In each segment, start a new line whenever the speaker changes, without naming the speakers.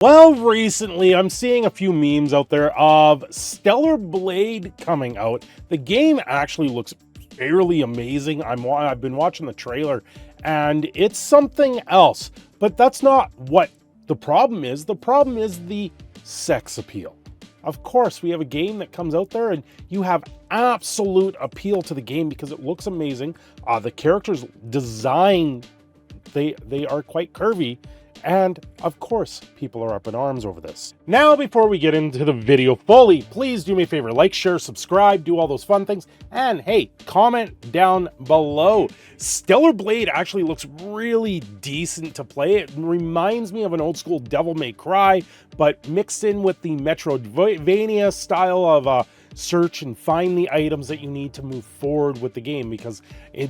Well, recently I'm seeing a few memes out there of Stellar Blade coming out. The game actually looks fairly amazing. I've been watching the trailer and it's something else. But that's not what the problem is. The problem is the sex appeal. Of course, we have a game that comes out there and you have absolute appeal to the game because it looks amazing. The characters' design, they are quite curvy. And of course, people are up in arms over this. Now, before we get into the video fully, please do me a favor, like, share, subscribe, do all those fun things. And hey, comment down below. Stellar Blade actually looks really decent to play. It reminds me of an old school Devil May Cry, but mixed in with the Metroidvania style of search and find the items that you need to move forward with the game, because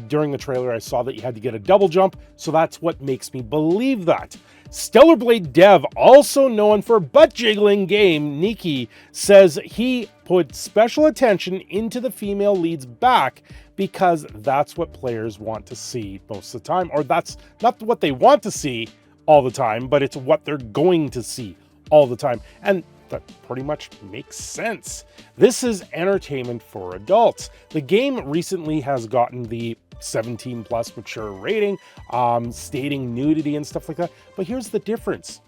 during the trailer I saw that you had to get a double jump, so that's what makes me believe that. Stellar Blade dev, also known for butt jiggling game, Nikki, says he put special attention into the female lead's back because that's what players want to see most of the time, or that's not what they want to see all the time, but it's what they're going to see all the time. And that pretty much makes sense. This is entertainment for adults. The game recently has gotten the 17 plus mature rating, stating nudity and stuff like that. But here's the difference.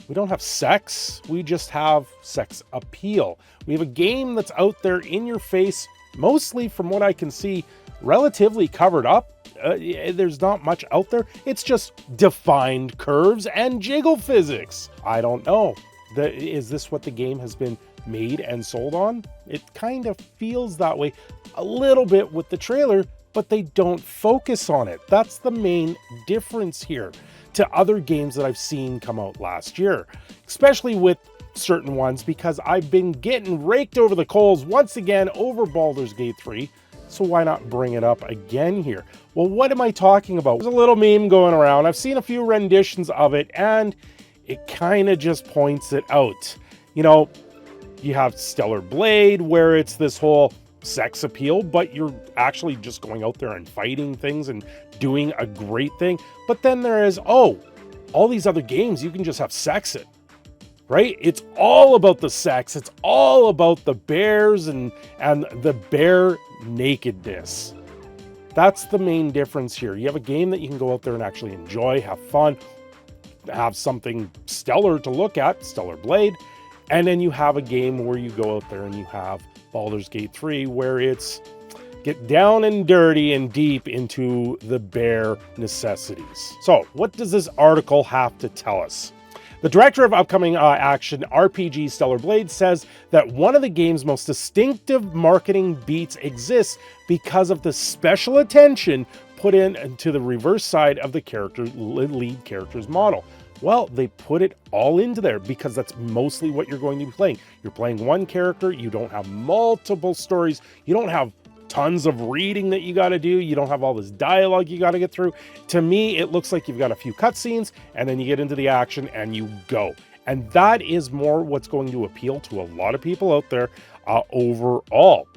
We don't have sex, we just have sex appeal. We have a game that's out there in your face, mostly from what I can see, relatively covered up. There's not much out there. It's just defined curves and jiggle physics. I don't know. Is this what the game has been made and sold on? It kind of feels that way a little bit with the trailer, but they don't focus on it. That's the main difference here to other games that I've seen come out last year, especially with certain ones, because I've been getting raked over the coals once again over Baldur's Gate 3. So why not bring it up again here? Well, what am I talking about? There's a little meme going around. I've seen a few renditions of it and it kind of just points it out. You know, you have Stellar Blade where it's this whole sex appeal, but you're actually just going out there and fighting things and doing a great thing. But then there is, all these other games you can just have sex in, right? It's all about the sex. It's all about the bears and the bare nakedness. That's the main difference here. You have a game that you can go out there and actually enjoy, have fun, have something stellar to look at, Stellar Blade, and then you have a game where you go out there and you have Baldur's Gate 3 where it's get down and dirty and deep into the bare necessities. So what does this article have to tell us? The director of upcoming action RPG Stellar Blade says that one of the game's most distinctive marketing beats exists because of the special attention put into the reverse side of the lead character's model. Well, they put it all into there because that's mostly what you're going to be playing. You're playing one character, you don't have multiple stories, you don't have tons of reading that you got to do, you don't have all this dialogue you got to get through. To me, it looks like you've got a few cutscenes and then you get into the action and you go. And that is more what's going to appeal to a lot of people out there overall.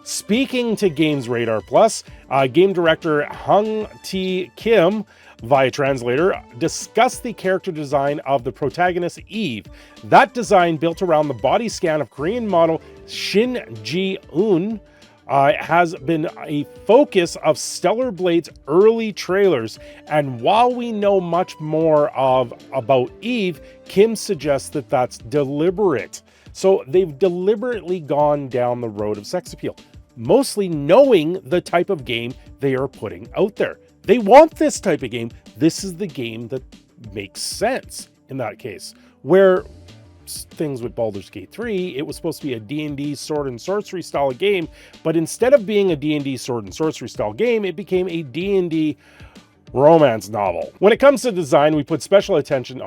Speaking to Games Radar Plus, game director Hung T. Kim, via translator, discussed the character design of the protagonist Eve. That design, built around the body scan of Korean model Shin Ji-eun, has been a focus of Stellar Blade's early trailers. And while we know much more about Eve, Kim suggests that that's deliberate. So they've deliberately gone down the road of sex appeal, mostly knowing the type of game they are putting out there. They want this type of game. This is the game that makes sense in that case. Where things with Baldur's Gate 3, it was supposed to be a D&D sword and sorcery style game, but instead of being a D&D sword and sorcery style game, it became a D&D romance novel. When it comes to design, we put special attention.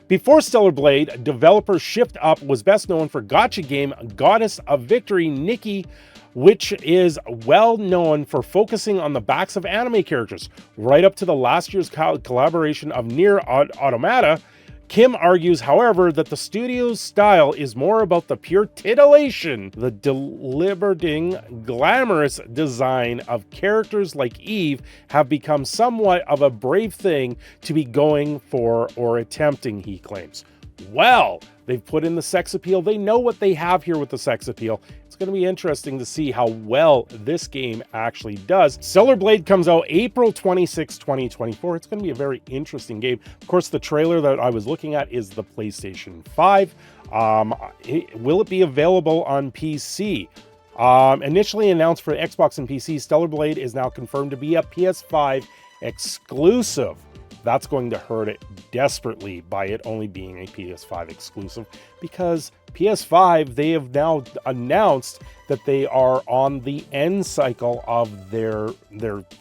Before Stellar Blade, developer Shift Up was best known for gacha game Goddess of Victory Nikki, which is well known for focusing on the backs of anime characters, right up to the last year's collaboration of Nier Automata. Kim argues, however, that the studio's style is more about the pure titillation, the deliberating, glamorous design of characters like Eve have become somewhat of a brave thing to be going for or attempting, he claims. well. They've put in the sex appeal. They know what they have here with the sex appeal. It's going to be interesting to see how well this game actually does. Stellar Blade comes out April 26, 2024. It's going to be a very interesting game. Of course, the trailer that I was looking at is the PlayStation 5. Will it be available on PC? Initially announced for Xbox and PC, Stellar Blade is now confirmed to be a PS5 exclusive. That's going to hurt it desperately by it only being a PS5 exclusive, because PS5, they have now announced that they are on the end cycle of their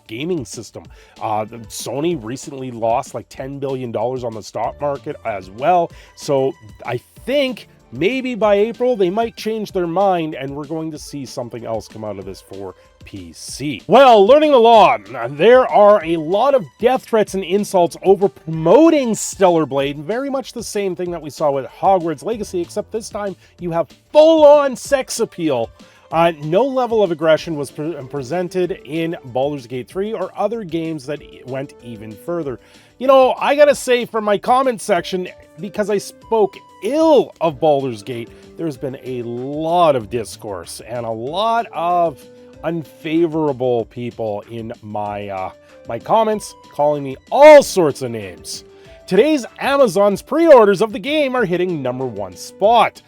gaming system. Sony recently lost like $10 billion on the stock market as well. So I think maybe by April, they might change their mind and we're going to see something else come out of this for PC. Well, learning the law, there are a lot of death threats and insults over promoting Stellar Blade. Very much the same thing that we saw with Hogwarts Legacy, except this time you have full-on sex appeal. No level of aggression was presented in Baldur's Gate 3 or other games that went even further. You know, I gotta say, for my comment section, because I spoke ill of Baldur's Gate, there's been a lot of discourse and a lot of unfavorable people in my my comments, calling me all sorts of names. Today's Amazon's pre-orders of the game are hitting #1 spot.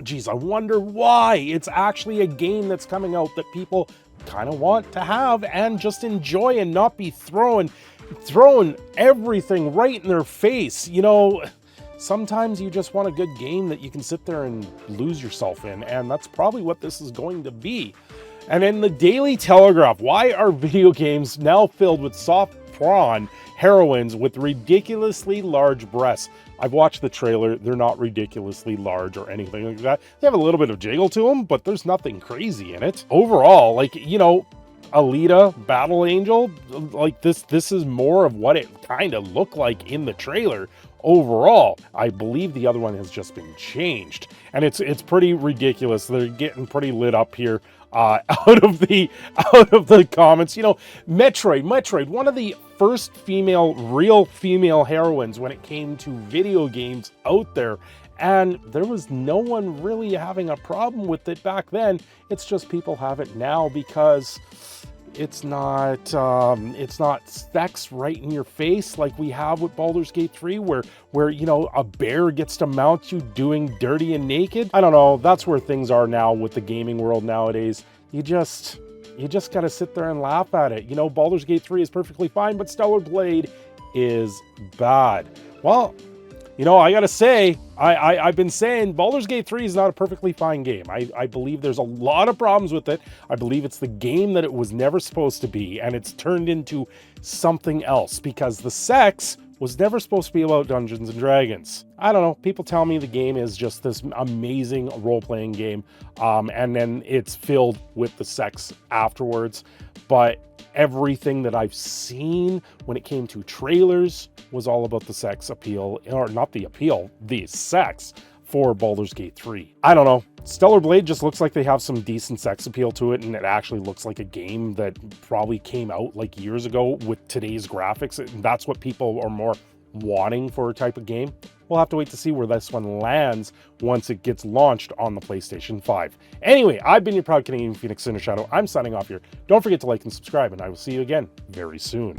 Geez, I wonder why. It's actually a game that's coming out that people kind of want to have and just enjoy and not be throwing everything right in their face. You know, sometimes you just want a good game that you can sit there and lose yourself in, and that's probably what this is going to be. And in the Daily Telegraph, why are video games now filled with soft prawn heroines with ridiculously large breasts? I've watched the trailer. They're not ridiculously large or anything like that. They have a little bit of jiggle to them, but there's nothing crazy in it. Overall, like, you know, Alita, Battle Angel, like this is more of what it kind of looked like in the trailer. Overall, I believe the other one has just been changed, and it's pretty ridiculous. They're getting pretty lit up here out of the comments. You know, Metroid, one of the first real female heroines when it came to video games out there, and there was no one really having a problem with it back then. It's just people have it now because it's not sex right in your face like we have with Baldur's Gate 3, where you know, a bear gets to mount you doing dirty and naked. I don't know, that's where things are now with the gaming world nowadays. You just gotta sit there and laugh at it. You know, Baldur's Gate 3 is perfectly fine, but Stellar Blade is bad. Well, you know, I gotta say, I've been saying Baldur's Gate 3 is not a perfectly fine game. I believe there's a lot of problems with it. I believe it's the game that it was never supposed to be, and it's turned into something else because the sex was never supposed to be about Dungeons and Dragons. I don't know, people tell me the game is just this amazing role-playing game, and then it's filled with the sex afterwards, but everything that I've seen when it came to trailers was all about the sex appeal, or not the appeal, the sex for Baldur's Gate 3. I don't know. Stellar Blade just looks like they have some decent sex appeal to it, and it actually looks like a game that probably came out like years ago with today's graphics. And that's what people are more wanting for a type of game. We'll have to wait to see where this one lands once it gets launched on the PlayStation 5. Anyway, I've been your proud Canadian Phoenix Cindershadow. I'm signing off here. Don't forget to like and subscribe, and I will see you again very soon.